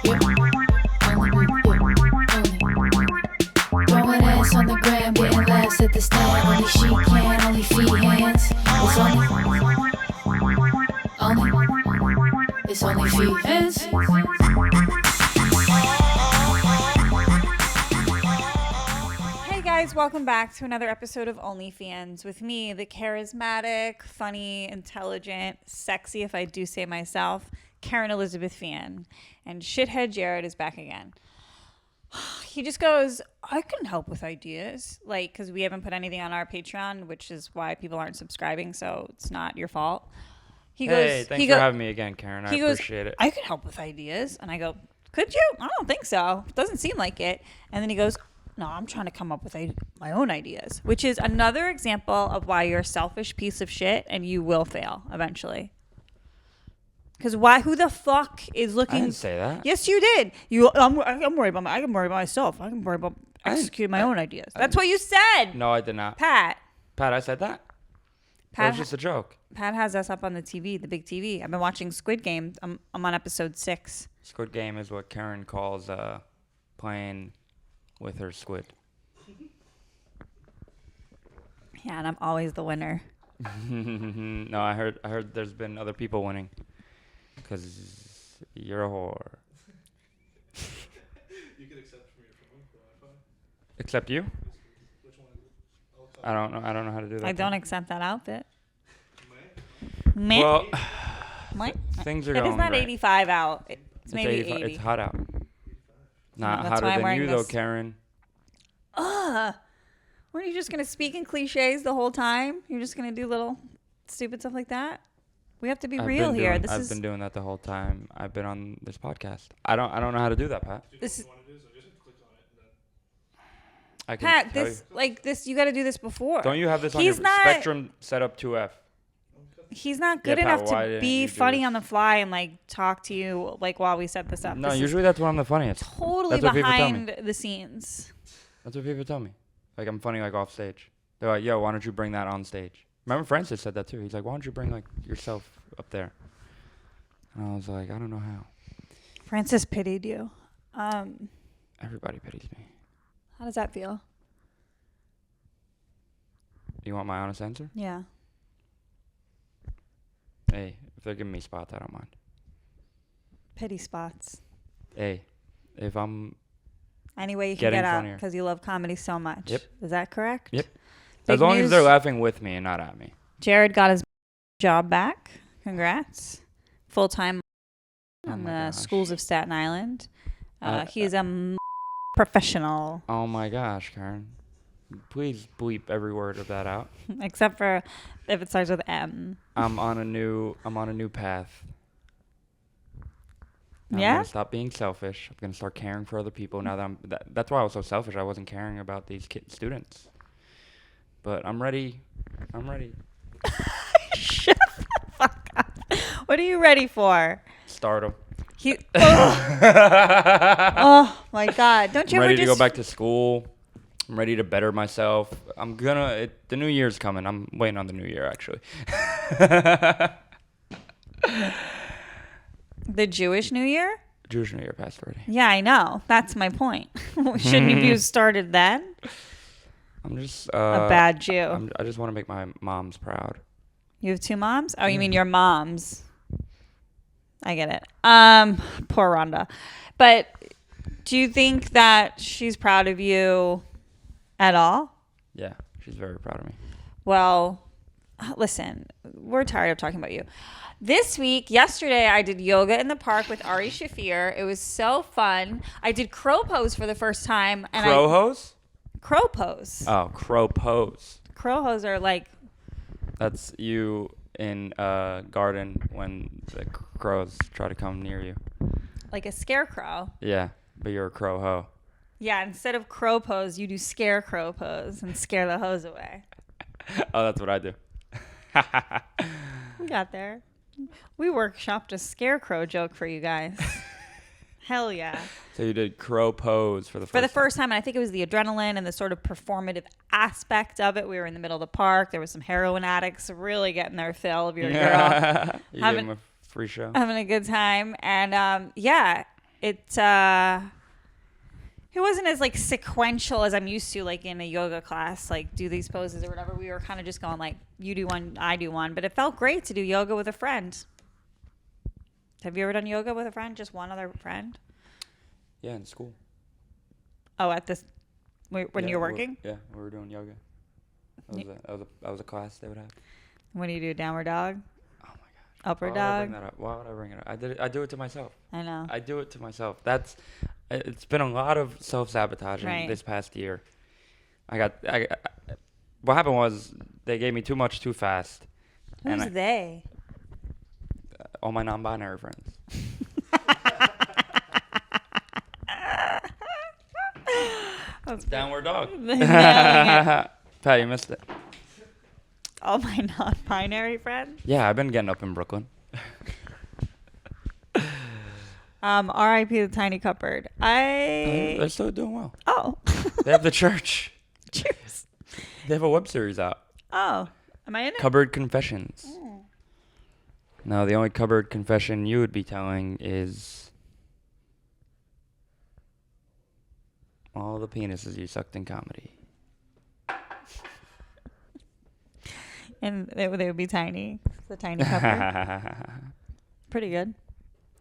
Throwing ass on the gram, getting laughs at the stand. Only she can, only feehans. It's only feehans. Hey guys, welcome back to another episode of OnlyFeehans with me, the charismatic, funny, intelligent, sexy, if I do say myself, Kerryn Elizabeth Feehan. And shithead Jared is back again. He just goes, I can help with ideas. Like, because we haven't put anything on our Patreon, which is why people aren't subscribing, so it's not your fault. Thanks for having me again, Kerryn. I appreciate it. I could help with ideas. And I go, could you? I don't think so. Doesn't seem like it. And then he goes, no, I'm trying to come up with my own ideas, which is another example of why you're a selfish piece of shit and you will fail eventually. Because who the fuck is looking? I didn't say that. Yes, you did. I'm worried about I can worry about myself. I can worry about executing my own ideas. That's what you said. No, I did not. Pat, I said that? That was just a joke. Pat has us up on the TV, the big TV. I've been watching Squid Game. I'm on episode 6. Squid Game is what Kerryn calls playing with her squid. Yeah, and I'm always the winner. No, I heard there's been other people winning. Because you're a whore. You can accept from your phone for Wi-Fi. Except you? Which one is it? I don't know how to do that. I don't accept that outfit. May? Well, things are going. It is not great. 85 out. It's maybe 80. It's hot out. Not That's hotter why I'm than wearing you, this. though, Kerryn. Weren't you just going to speak in cliches the whole time? You're just going to do little stupid stuff like that? We have to be real here. I've been doing that the whole time. I've been on this podcast. I don't know how to do that, Pat. This is What it is, or just click on it and then... I can Pat, tell you. you got to do this before. Don't you have this on your Spectrum setup 2F? He's not good Yeah, Pat, enough why to didn't be you do funny this? on the fly and like talk to you like while we set this up. No, This usually that's when I'm the funniest. is totally That's what people tell me. behind the scenes. That's what people tell me. Like, I'm funny, like, off stage. They're like, yo, why don't you bring that on stage? Remember Francis said that, too. He's like, why don't you bring, like, yourself up there? And I was like, I don't know how. Francis pitied you. Everybody pities me. How does that feel? You want my honest answer? Yeah. Hey, if they're giving me spots, I don't mind. Pity spots. Hey, if I'm... Any way you can Getting get out funnier. because you love comedy so much. Yep. Is that correct? Yep. Big As long news. as they're laughing with me and not at me. Jared got his job back. Congrats. Full-time on my the gosh. schools of Staten Island. He's a professional, Oh my gosh, Kerryn. Please bleep every word of that out. except for if it starts with M. I'm on a new path. I'm Yeah? gonna stop being selfish. I'm gonna start caring for other people. Now that that's why I was so selfish. I wasn't caring about these students. But I'm ready. Shut the fuck up. What are you ready for? Stardom. Oh my God! Don't you I'm ever ready to just go back to school. I'm ready to better myself. The new year's coming. I'm waiting on the new year, actually. the Jewish New Year? Jewish New Year passed already. Yeah, I know. That's my point. Shouldn't you have started then? I'm just A bad Jew. I just want to make my moms proud. You have 2 moms? Oh, you mean your moms? I get it. Poor Rhonda. But do you think that she's proud of you at all? Yeah, she's very proud of me. Well, listen, we're tired of talking about you. Yesterday, I did yoga in the park with Ari Shafir. It was so fun. I did crow pose for the first time. And Crow hose? Crow pose. Oh, crow pose. Crow hose are like, That's you in a garden when the crows try to come near you. like a scarecrow. Yeah, but you're a crow hoe. Yeah, instead of crow pose, you do scarecrow pose and scare the hose away. Oh, that's what I do. We got there. We workshopped a scarecrow joke for you guys. Hell yeah. So you did crow pose for the first time. And I think it was the adrenaline and the sort of performative aspect of it. We were in the middle of the park. There was some heroin addicts really getting their fill of your girl. You gave them a free show. Having a good time. And yeah, it wasn't as like sequential as I'm used to, like in a yoga class, like do these poses or whatever. We were kind of just going like, you do one, I do one. But it felt great to do yoga with a friend. Have you ever done yoga with a friend? Just one other friend? Yeah, in school. Oh, at this, when you're working? We were doing yoga. That was a class they would have. What do you do, downward dog? Oh my gosh. Upper Why would I dog? bring that up? Why would I bring it up? I do it to myself. I know. I do it to myself. It's been a lot of self-sabotaging Right. this past year. What happened was they gave me too much too fast. Who's they? All my non-binary friends. Downward dog. Nailing it. Pat, you missed it. All my non-binary friends? Yeah, I've been getting up in Brooklyn. R.I.P. the tiny cupboard. They're still doing well. Oh. They have the church. Cheers. They have a web series out. Oh. Am I in it? Cupboard Confessions. No, the only cupboard confession you would be telling is all the penises you sucked in comedy. And they would be tiny. The tiny cupboard. Pretty good.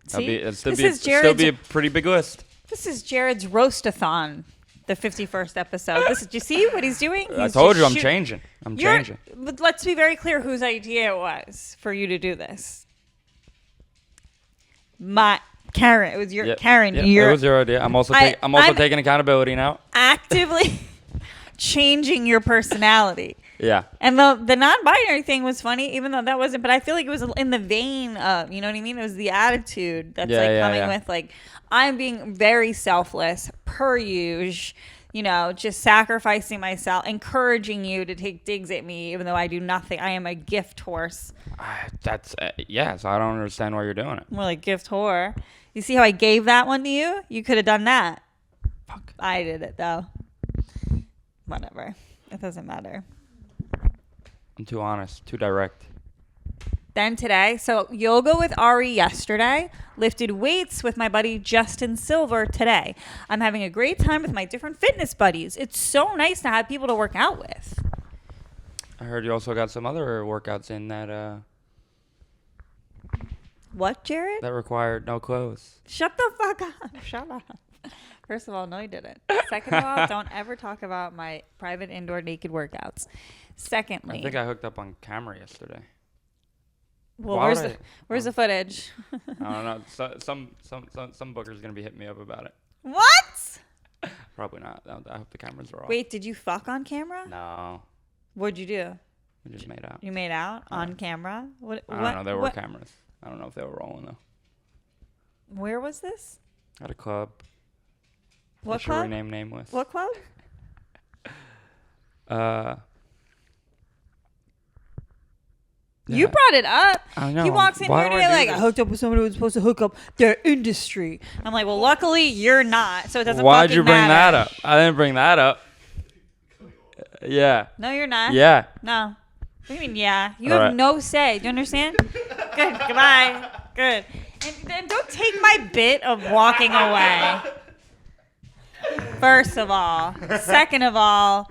See? It'd this still is be Jared's. a pretty big list. This is Jared's roast-a-thon, the 51st episode. Do you see what he's doing? I He's told just you I'm shoot- changing. I'm You're- changing. But let's be very clear whose idea it was for you to do this. Kerryn. It was your Yep. Kerryn. Yep, You're it was your idea. I'm also I'm- taking accountability now. actively changing your personality. Yeah. And the non-binary thing was funny, even though that wasn't. But I feel like it was in the vein of, you know what I mean? It was the attitude that's coming with like, I'm being very selfless, per usual, just sacrificing myself, encouraging you to take digs at me, even though I do nothing. I am a gift horse. That's so I don't understand why you're doing it. More like gift whore. You see how I gave that one to you? You could have done that. Fuck. I did it though. Whatever. It doesn't matter. I'm too honest, too direct. Then today, so yoga with Ari yesterday, lifted weights with my buddy Justin Silver today. I'm having a great time with my different fitness buddies. It's so nice to have people to work out with. I heard you also got some other workouts in that What, Jared? that required no clothes. Shut the fuck up. Shut up. First of all, no, you didn't. Second of all, don't ever talk about my private indoor naked workers. Secondly, I think I hooked up on camera yesterday. well, Why where's would the footage? I don't know. Some booker's gonna be hitting me up about it. What? Probably not. I hope the cameras are off. Wait, did you fuck on camera? No, What'd you do? we just made out. You made out on camera? What? I don't know. There were what- cameras. I don't know if they were rolling though. Where was this? At a club. What Should club? rename nameless. What club? You Yeah. brought it up. I know. He walks in Why here do and I you're do like, I this? hooked up with somebody who was supposed to hook up their industry. I'm like, well, luckily you're not, so it doesn't Why'd fucking you bring matter. that up? I didn't bring that up. Yeah. No, you're not. Yeah. No. What do you mean, yeah? You All have right. no say. Do you understand? Good. Goodbye. Good. And don't take my bit of walking away. First of all. Second of all,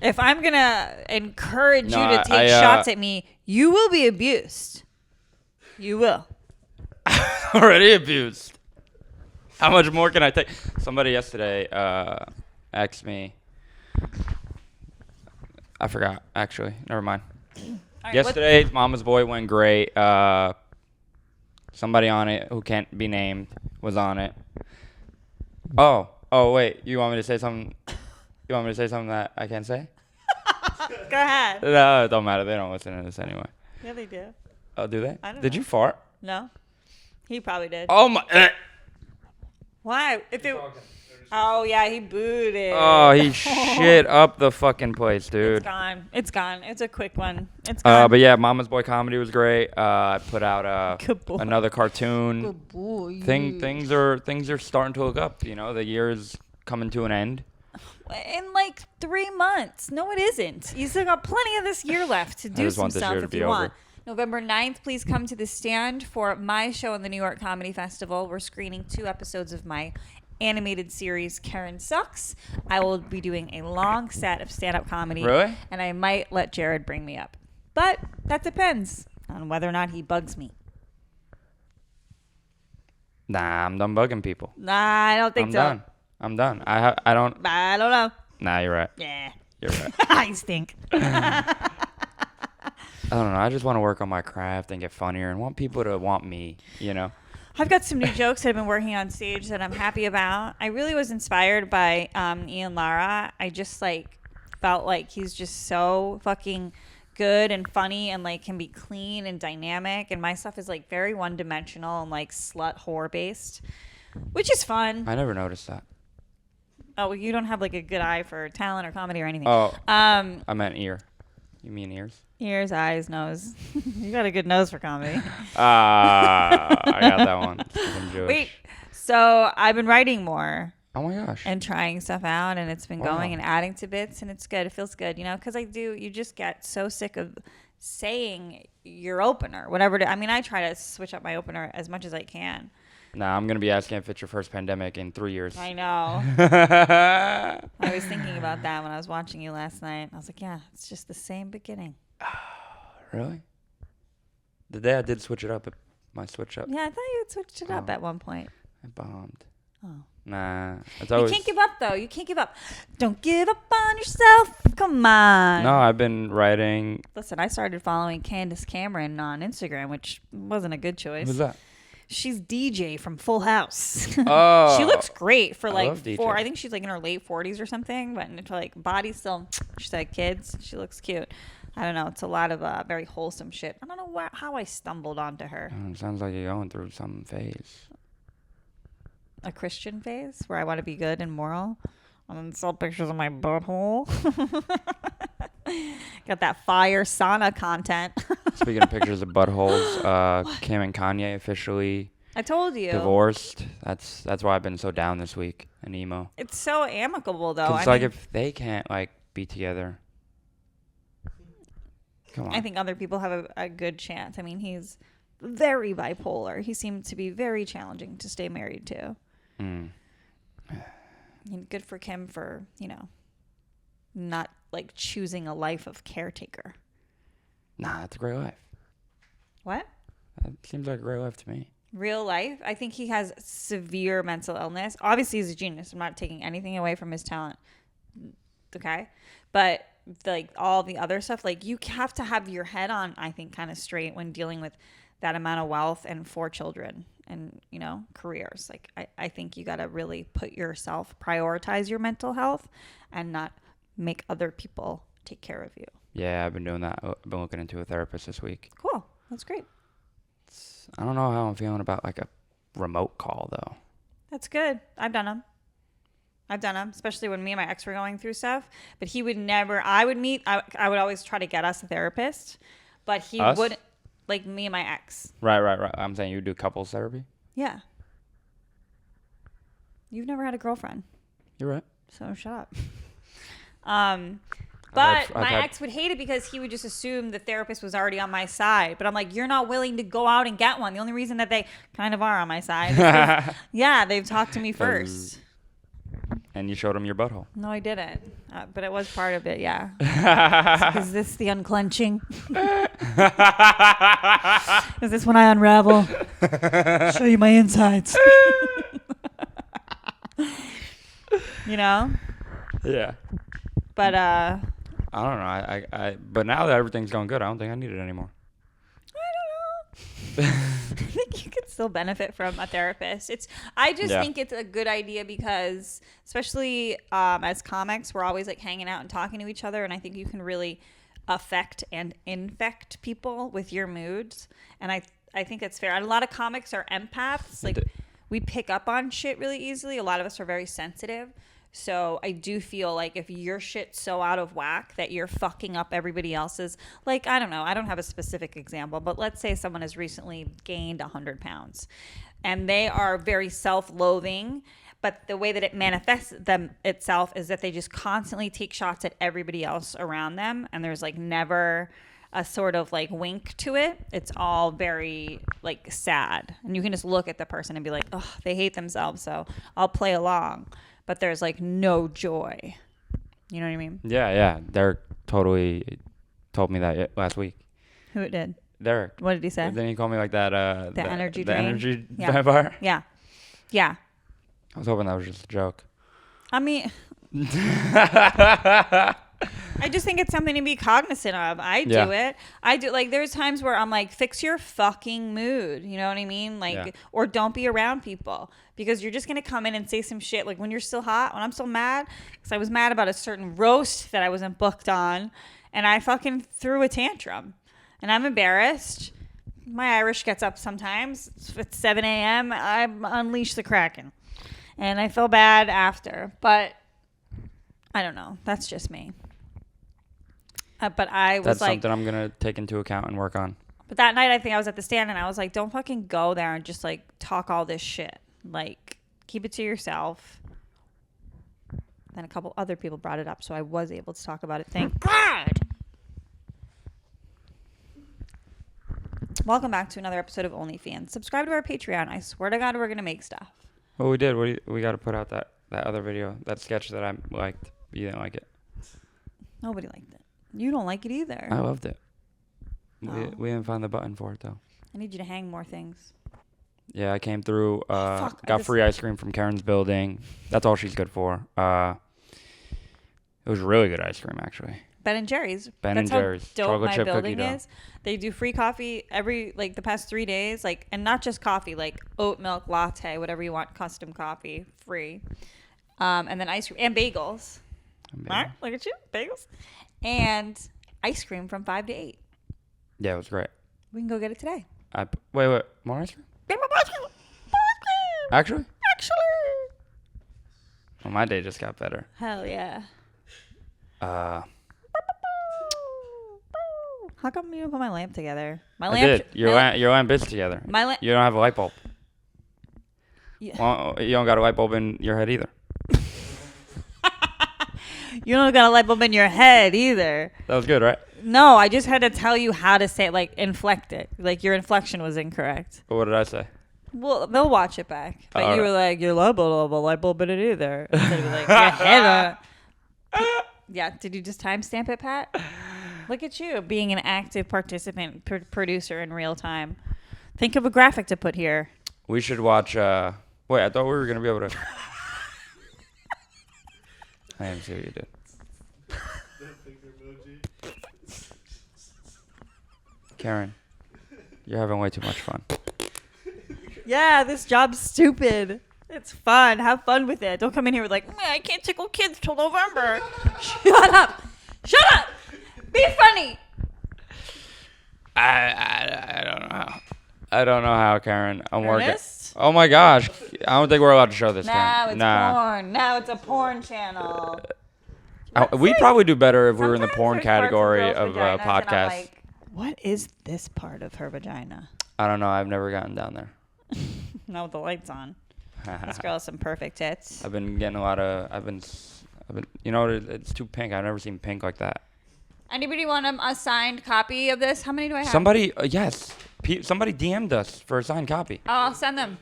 if I'm going to encourage No, you to take shots at me, you will be abused. You will. Already abused. How much more can I take? Somebody yesterday asked me. I forgot, actually. Never mind. All right, Yesterday, Mama's Boy went great. Somebody on it who can't be named was on it. Oh, wait. You want me to say something? You want me to say something that I can't say? Go ahead. No, it don't matter. They don't listen to this anyway. Yeah, they do. Oh, do they? I don't Did know. you fart? No? He probably did. Oh, my. Why? Oh, yeah, he booed it. Oh, he shit up the fucking place, dude. It's gone. It's gone. It's a quick one. It's gone. But yeah, Mama's Boy comedy was great. I put out Good boy. another cartoon. Good boy. Things are starting to look up. You know, the year's coming to an end. In like 3 months. No, it isn't. You still got plenty of this year left to do just some want this stuff year to if be you over. want. November 9th, please come to the stand for my show in the New York Comedy Festival. We're screening 2 episodes of my animated series, Kerryn Sucks. I will be doing a long set of stand-up comedy. Really? And I might let Jared bring me up. But that depends on whether or not he bugs me. Nah, I'm done bugging people. Nah, I don't think so. I'm done. I don't. I don't know. Nah, you're right. Yeah. You're right. I stink. I don't know. I just want to work on my craft and get funnier and want people to want me, you know? I've got some new jokes that I've been working on stage that I'm happy about. I really was inspired by Ian Lara. I just felt like he's just so fucking good and funny and can be clean and dynamic. And my stuff is very one-dimensional and slut whore based, which is fun. I never noticed that. Oh, well, you don't have a good eye for talent or comedy or anything. Oh, I meant ear. You mean ears? Ears, eyes, nose. You got a good nose for comedy. I got that one. 'Cause I'm Jewish. Wait, so I've been writing more. Oh my gosh. And trying stuff out, and it's been Wow. going and adding to bits, and it's good. It feels good, because you just get so sick of saying your opener, whatever. I try to switch up my opener as much as I can. Nah, I'm going to be asking if it's your first pandemic in 3 years. I know. I was thinking about that when I was watching you last night. I was like, yeah, it's just the same beginning. Really? The day I did switch it up, my switch up, Yeah, I thought you had switched it up Oh. at one point. I bombed. Oh. Nah. It's You always, can't give up, though. You can't give up. Don't give up on yourself. Come on. No, I've been writing. Listen, I started following Candace Cameron on Instagram, which wasn't a good choice. Who's that? She's DJ from Full House. Oh. She looks great for I love DJ. I think she's in her late 40s or something, but body still, she's had kids. She looks cute. I don't know. It's a lot of very wholesome shit. I don't know how I stumbled onto her. Sounds like you're going through some phase. A Christian phase where I want to be good and moral. And then sell pictures of my butthole. Got that fire sauna content. Speaking of pictures of buttholes, Kim and Kanye officially I told you. divorced. That's why I've been so down this week and emo. It's so amicable, though. It's if they can't be together. Come on. I think other people have a good chance. He's very bipolar. He seemed to be very challenging to stay married to. Mm. And good for Kim for, not choosing a life of caretaker. Nah, that's a great life. What? That seems like a great life to me. Real life? I think he has severe mental illness. Obviously, he's a genius. I'm not taking anything away from his talent. Okay? But all the other stuff, you have to have your head on, I think, kind of straight when dealing with that amount of wealth and 4 children and, careers. I think you got to really put yourself, prioritize your mental health and not make other people take care of you. Yeah, I've been doing that. I've been looking into a therapist this week. Cool. That's great. I don't know how I'm feeling about a remote call though. That's good. I've done them, especially when me and my ex were going through stuff. But he would never, I would I would always try to get us a therapist, but he Us? wouldn't, me and my ex. Right. I'm saying you do couples therapy? Yeah. You've never had a girlfriend, You're right. so shut up. But I've my had- ex would hate it because he would just assume the therapist was already on my side. But I'm like, you're not willing to go out and get one. The only reason that they kind of are on my side is 'cause, yeah, they've talked to me first. And you showed him your butthole. No, I didn't. But it was part of it, yeah. Is this the unclenching? Is this when I unravel? Show you my insides. Yeah. But I don't know. I but now that everything's going good, I don't think I need it anymore. I think you could still benefit from a therapist. I just think it's a good idea because, especially as comics, we're always hanging out and talking to each other, and I think you can really affect and infect people with your moods. And I think it's fair. And a lot of comics are empaths. We pick up on shit really easily. A lot of us are very sensitive. So I do feel if your shit's so out of whack that you're fucking up everybody else's, I don't know, I don't have a specific example, but let's say someone has recently gained 100 pounds and they are very self-loathing, but the way that it manifests itself is that they just constantly take shots at everybody else around them. And there's never a sort of like wink to it. It's all very like sad. And you can just look at the person and be like, oh, they hate themselves. So I'll play along. But there's like no joy. You know what I mean? Yeah. Derek totally told me that last week. Who it did? Derek. What did he say? Then he called me like that. The energy The drain? energy Yeah. vampire. Yeah. Yeah. I was hoping that was just a joke. I mean, I just think it's something to be cognizant of. I do it. I do. Like, there's times where I'm like, fix your fucking mood. You know what I mean? Like, or don't be around people because you're just going to come in and say some shit. Like, when you're still hot, when I'm still mad, because I was mad about a certain roast that I wasn't booked on, and I fucking threw a tantrum. And I'm embarrassed. My Irish gets up sometimes. It's 7 a.m. I unleash the Kraken. And I feel bad after. But I don't know. That's just me. But I was That's like... something I'm going to take into account and work on. But that night, I think I was at the stand, and I was like, don't fucking go there and just, like, talk all this shit. Like, keep it to yourself. Then a couple other people brought it up, so I was able to talk about it. Thank God! Welcome back to another episode of OnlyFeehans. Subscribe to our Patreon. I swear to God, we're going to make stuff. Well, we did. We got to put out that other video, that sketch that I liked. You didn't like it. Nobody liked it. You don't like it either. I loved it. Oh. We didn't find the button for it, though. I need you to hang more things. Yeah, I came through. Fuck, got free ice cream from Kerryn's building. That's all she's good for. It was really good ice cream, actually. Ben & Jerry's. That's Jerry's. How dope chocolate my chip building cookie dough. is. They do free coffee the past 3 days, like, and not just coffee, like oat milk latte, whatever you want, custom coffee, free, and then ice cream and bagels. All right, look at you, bagels, and ice cream from 5 to 8. Yeah, it was great. We can go get it today. Wait, more ice cream? Actually? Well, my day just got better. Hell yeah. How come you didn't put my lamp together? My lamp. I did. Your lamp is together. You don't have a light bulb. Yeah. Well, you don't got a light bulb in your head either. You don't got a light bulb in your head either. That was good, right? No, I just had to tell you how to say it, like inflect it. Like your inflection was incorrect. But what did I say? Well, they'll watch it back. But All you right. were like, your light bulb don't have a light bulb in it either. Instead of like, your head. Yeah, did you just timestamp it, Pat? Look at you being an active participant, producer in real time. Think of a graphic to put here. We should watch. Wait, I thought we were gonna be able to. I didn't see what you did. Kerryn, you're having way too much fun. Yeah, this job's stupid. It's fun. Have fun with it. Don't come in here with like, I can't tickle kids till November. Shut up. Shut up. Be funny. I don't know how. I don't know how, Kerryn. I'm Ernest? working. Oh my gosh. I don't think we're allowed to show this. Now Kerryn. it's porn. Now it's a porn channel. We'd probably do better if we were in the Sometimes porn there's parts category girls' of vaginas and I'm podcast. like, what is this part of her vagina? I don't know. I've never gotten down there. Not with the lights on. This girl has some perfect tits. I've been getting a lot of. I've been. You know, it's too pink. I've never seen pink like that. Anybody want a signed copy of this? How many do I have? Somebody, yes. Somebody DM'd us for a signed copy. Oh, I'll send them.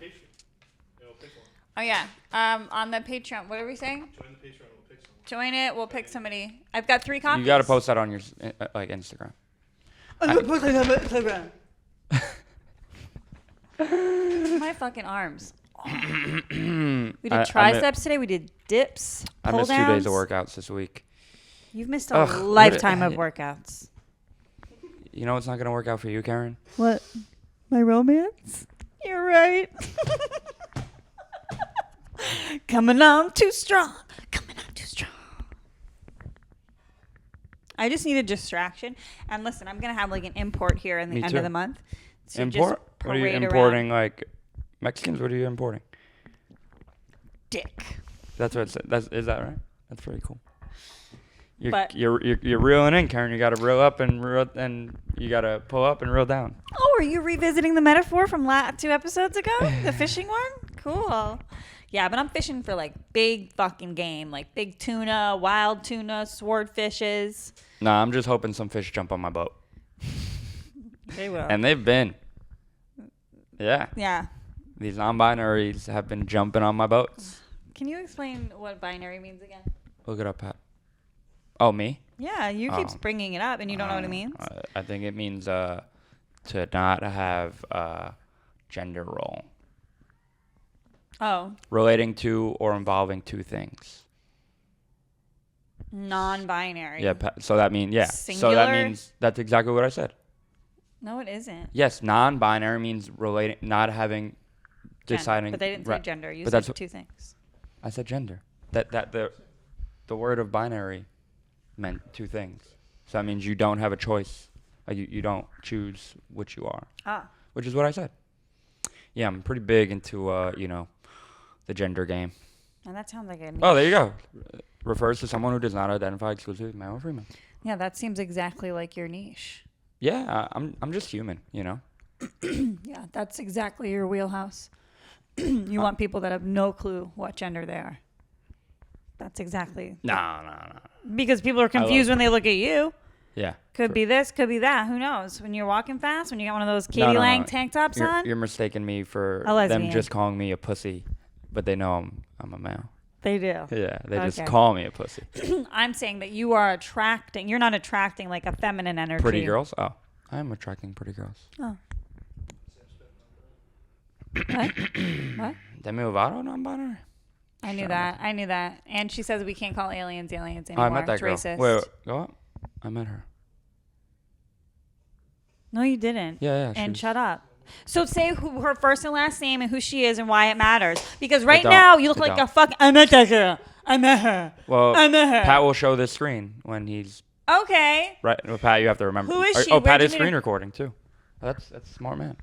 Oh, yeah. On the Patreon. What are we saying? Join the Patreon. We'll pick someone. Join it. We'll pick somebody. I've got 3 copies. You got to post that on your like Instagram. I'm going to post it on Instagram. My fucking arms. We did triceps today. We did dips. I pull missed downs. 2 days of workouts this week. You've missed a Ugh, lifetime of workouts. You know what's not going to work out for you, Kerryn? What? My romance? You're right. Coming on too strong. Coming on too strong. I just need a distraction. And listen, I'm going to have like an import here in the end of the month. So Import? Just What are you parade importing? around. Like Mexicans? What are you importing? Dick. That's what it says. Is that right? That's pretty cool. But- You're reeling in, Kerryn. You got to reel up and you got to pull up and reel down. Oh, are you revisiting the metaphor from 2 episodes ago? The fishing one? Cool. Yeah, but I'm fishing for like big fucking game, like big tuna, wild tuna, swordfishes. Nah, I'm just hoping some fish jump on my boat. They will. And they've been. Yeah. Yeah. These non-binaries have been jumping on my boats. Can you explain what binary means again? Look it up, Pat. Oh, me? Yeah, you keep bringing it up and you don't know what it means. I think it means to not have a gender role. Oh, Relating to or involving two things. non-binary. Yeah, so that means, yeah. So Singular? that means, that's exactly what I said. No, it isn't. Yes, non-binary means relating, not having, deciding. But they didn't say gender. You but said that's two things. I said gender. The word of binary meant two things. So that means you don't have a choice. You don't choose which you are. Ah. Which is what I said. Yeah, I'm pretty big into the gender game. And that sounds like a Oh, there you go. Refers to someone who does not identify exclusively as male or female. Yeah, that seems exactly like your niche. Yeah, I'm just human, you know. Yeah, that's exactly your wheelhouse. You want people that have no clue what gender they are. That's exactly. No. Because people are confused when they look at you. Yeah. Could be this, could be that. Who knows? When you're walking fast, when you got one of those Katie Lang tank tops on. You're mistaking me for A lesbian. them just calling me a pussy, but they know I'm a male. They do. Yeah, they just Okay. call me a pussy. I'm saying that you are attracting. You're not attracting like a feminine energy. Pretty girls? Oh, I am attracting pretty girls. Oh. What? What? Demi Lovato, non-binary? I knew Sure. that. I knew that. And she says we can't call aliens Oh, anymore. I met that It's girl. racist. Wait, go up. I met her. No, you didn't. Yeah. And shut up. So say who her first and last name and who she is and why it matters. Because right don't. now you look It like don't. a fuck. I met that girl. I met her. Well, I met her. Pat will show this screen when he's Okay. right. Well, Pat, you have to remember. Who is she? Oh, Where'd Pat you is meet her? screen recording too. That's a smart man.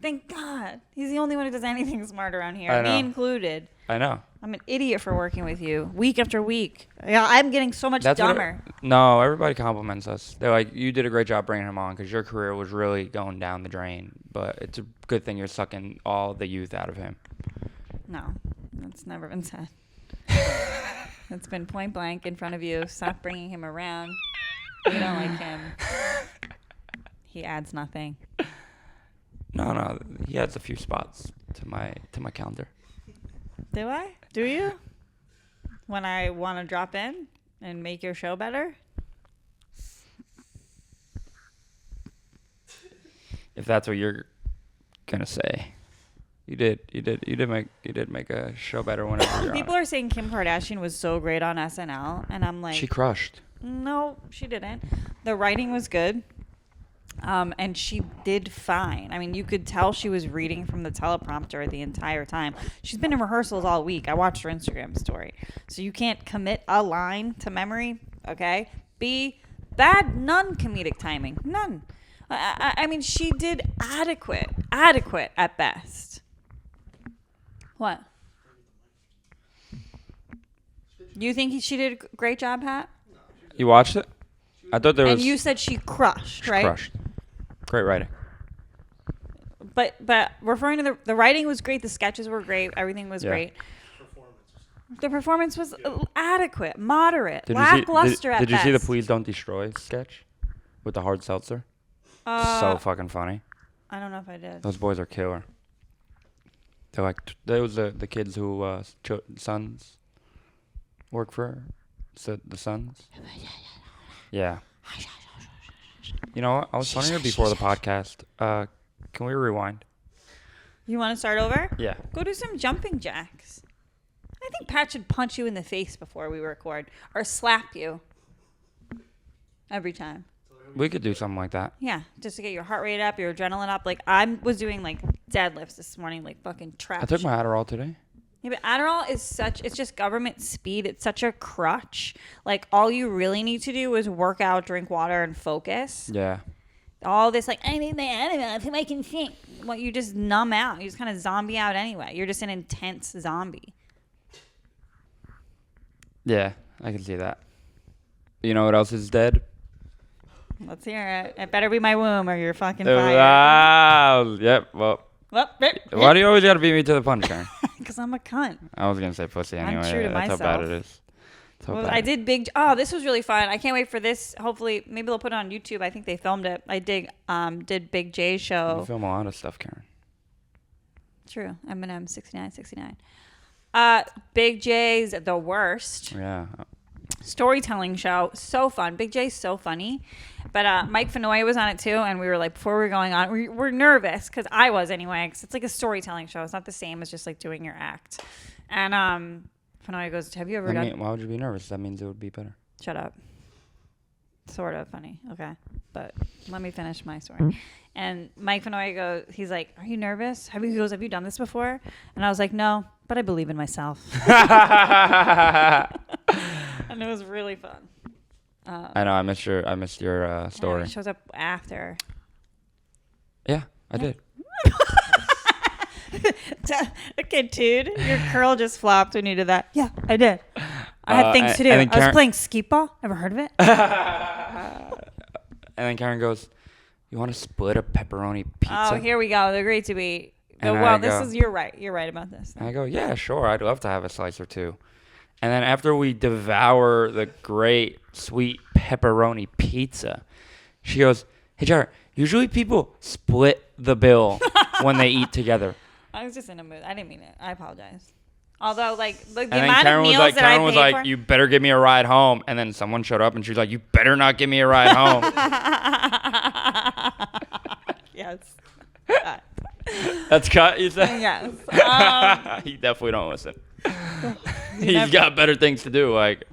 Thank God. He's the only one who does anything smart around here. I know. Me included. I know. I'm an idiot for working with you week after week. Yeah, I'm getting so much That's what dumber. no, everybody compliments us. They're like, you did a great job bringing him on because your career was really going down the drain. But it's a good thing you're sucking all the youth out of him. No, that's never been said. It's been point blank in front of you. Stop bringing him around. You don't like him. He adds nothing. No, he adds a few spots to my calendar. Do I? Do you? When I want to drop in and make your show better? If that's what you're gonna say, you did make a show better whenever you're People on are saying Kim Kardashian was so great on SNL, and I'm like, She crushed. no, she didn't. The writing was good. And she did fine. I mean, you could tell she was reading from the teleprompter the entire time. She's been in rehearsals all week. I watched her Instagram story. So you can't commit a line to memory, okay? B, bad, none comedic timing. None. I mean, she did adequate at best. What? You think she did a great job, Pat? You watched it? I thought there was. And you said she crushed, right? Crushed. Great writing. But referring to the writing was great, the sketches were great, everything was great. The performance was adequate, moderate, lackluster at best. Did you see the Please Don't Destroy sketch with the hard seltzer? So fucking funny. I don't know if I did. Those boys are killer. They're like those are the kids who sons work for the sons. Yeah. You know what? I was funnier before the podcast. Can we rewind? You want to start over? Yeah. Go do some jumping jacks. I think Pat should punch you in the face before we record or slap you every time. We could do something like that. Yeah, just to get your heart rate up, your adrenaline up. Like I was doing like deadlifts this morning, like fucking trap. I took shit. my Adderall today. Yeah, but Adderall is it's just government speed. It's such a crutch. Like, all you really need to do is work out, drink water, and focus. Yeah. All this, like, I need my Adderall so I can think. Well, you just numb out. You just kind of zombie out anyway. You're just an intense zombie. Yeah, I can see that. You know what else is dead? Let's hear it. It better be my womb or you're fucking fired. Wow. Yep. Well, why do you always got to beat me to the punch, Karen? Because I'm a cunt. I was going to say pussy I'm anyway. true to That's how bad myself. it is. So Well, bad. I did big. Oh, this was really fun. I can't wait for this. Hopefully, maybe they'll put it on YouTube. I think they filmed it. I did Big J's You show. film a lot of stuff, Kerryn. True. Eminem 69. Big J's the worst Yeah. storytelling show. So fun. Big J's so funny. But Mike Fenoy was on it too, and we were like, before we were going on, we're nervous because I was anyway. Because it's like a storytelling show. It's not the same as just like doing your act. And Fenoy goes, "Have you ever done?" Why would you be nervous? That means it would be better. Shut up. Sort of funny. Okay. But let me finish my story. And Mike Fenoy goes, he's like, "Are you nervous?" He goes, "Have you done this before?" And I was like, "No, but I believe in myself." And it was really fun. I know. I missed your story. He shows up after. Yeah, I did. Okay, dude, your curl just flopped when you did that. Yeah, I did. I had things to do. and then I was playing skee ball. Ever heard of it? And then Kerryn goes, "You want to split a pepperoni pizza?" Oh, here we go. They're great to be. And Well, I this go- is you're right. You're right about this. And I go, "Yeah, sure. I'd love to have a slice or two." And then after we devour the great sweet pepperoni pizza, she goes, "Hey, Jared, usually people split the bill when they eat together." I was just in a mood. I didn't mean it. I apologize. Although, like, the And then amount of Kerryn was meals like, that I Kerryn was paid like, for. "You better give me a ride home." And then someone showed up and she was like, "You better not give me a ride home." Yes. That's cut, you said? Yes. He definitely don't listen. He's got better things to do, like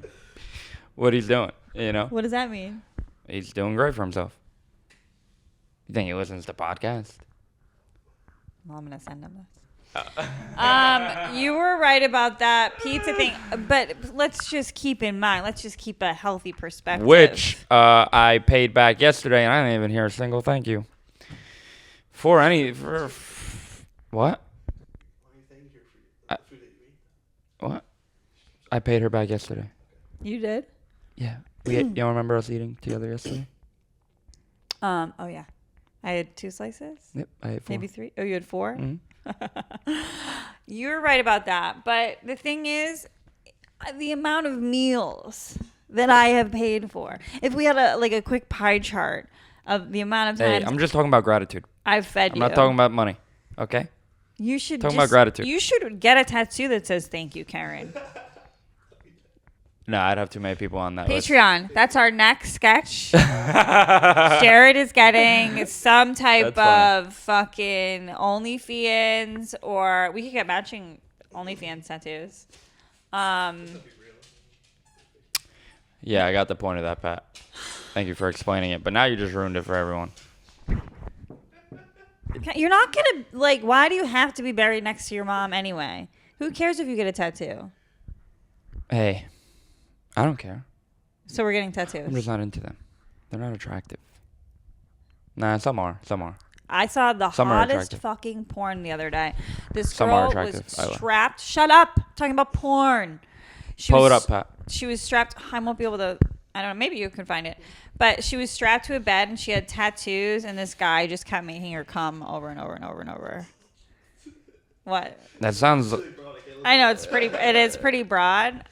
what he's doing, you know? What does that mean? He's doing great for himself. You think he listens to podcasts? Well, I'm gonna send him this. You were right about that pizza thing, but let's just keep in mind. Let's just keep a healthy perspective. Which I paid back yesterday, and I didn't even hear a single thank you. For what? What? I paid her back yesterday. You did? Yeah. You don't remember us eating together yesterday? Oh yeah. I had 2 slices. Yep. I ate 4. Maybe 3. Oh, you had 4. Mhm. You're right about that, but the thing is, the amount of meals that I have paid for. If we had a quick pie chart of the amount of Hey, times I'm just talking about gratitude. I've fed I'm you. not talking about money. Okay? You should talking about gratitude. You should get a tattoo that says "Thank you, Kerryn." No, I'd have too many people on that list. Patreon. That's our next sketch. Jared is getting some type That's of fucking OnlyFeehans, or we could get matching OnlyFans tattoos. Yeah, I got the point of that, Pat. Thank you for explaining it. But now you just ruined it for everyone. You're not gonna like. Why do you have to be buried next to your mom anyway? Who cares if you get a tattoo? Hey, I don't care. So we're getting I'm tattoos. just not into them. They're not attractive. Nah, some are. I saw the Some are hottest attractive. fucking porn the other day. This Some are girl was attractive. I like. strapped. Shut up. Talking about porn. She Pull was, it up, Pat. She was strapped. I won't be able to. I don't know. Maybe you can find it. But she was strapped to a bed and she had tattoos, and this guy just kept making her come over and over and over and over. What? That sounds I know it's pretty. It is pretty broad.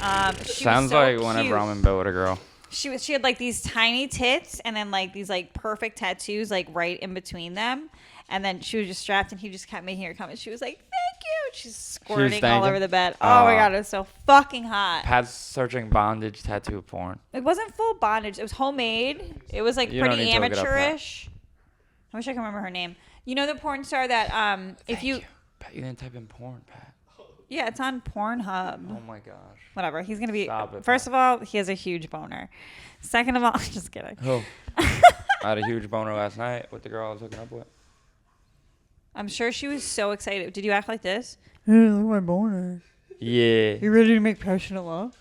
She sounds was so like whenever cute. I'm in bed with a girl. She had like these tiny tits and then like these like perfect tattoos like right in between them. And then she was just strapped and he just kept making her come. And she was like, "Thank you." She's squirting all thanking? over the bed. Oh my Oh. God, it was so fucking hot. Pat's searching bondage tattoo porn. It wasn't full bondage. It was homemade. It was like You don't pretty need to look it up, Pat. amateurish. I wish I could remember her name. You know the porn star that if you Pat, you didn't type in porn, Pat. yeah, it's on Pornhub. Oh my gosh. Whatever. He's gonna be. Stop it, First Pat. of all, he has a huge boner. Second of all, just kidding. Oh. I had a huge boner last night with the girl I was hooking up with. I'm sure she was so excited. Did you act like this? Hey, look at my boner. Yeah. You ready to make passionate love?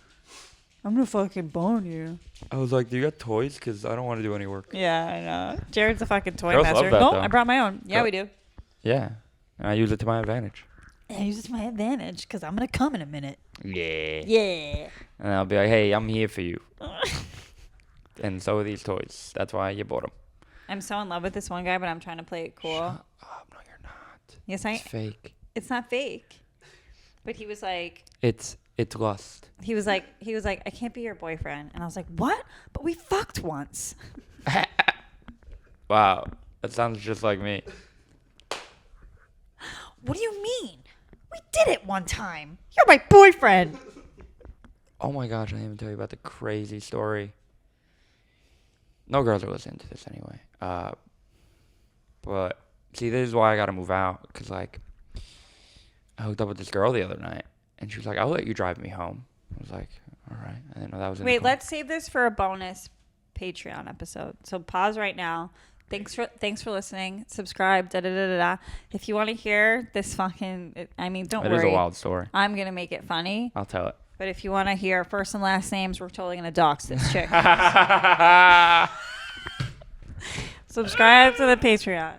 I'm gonna fucking bone you. I was like, "Do you got toys? Because I don't want to do any work." Yeah, I know. Jared's a fucking toy Girls master. love that, No, though. I brought my own. Yeah, Girl- we do. Yeah. And I use it to my advantage. I use it to my advantage because I'm gonna come in a minute. Yeah. Yeah. And I'll be like, "Hey, I'm here for you." And so are these toys. That's why you bought them. I'm so in love with this one guy, but I'm trying to play it cool. Oh, no, you're not. Yes, It's fake. It's not fake. But he was like, It's lust. he was like, I can't be your boyfriend. And I was like, what? But we fucked once. Wow, that sounds just like me. What do you mean? We did it one time. You're my boyfriend. Oh my gosh, I didn't even tell you about the crazy story. No girls are listening to this anyway. But see, this is why I gotta move out. Cause like, I hooked up with this girl the other night, and she was like, "I'll let you drive me home." I was like, "All right." I didn't know that was. Wait, let's save this for a bonus Patreon episode. So pause right now. Thanks for listening. Subscribe. Da da da da da. If you want to hear this fucking, I mean, don't worry. It is a wild story. I'm gonna make it funny. I'll tell it. But if you want to hear first and last names, we're totally gonna dox this chick. Subscribe to the Patreon.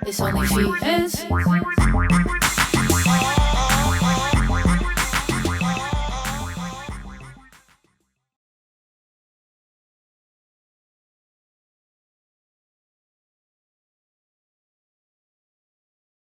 It's only OnlyFeehans.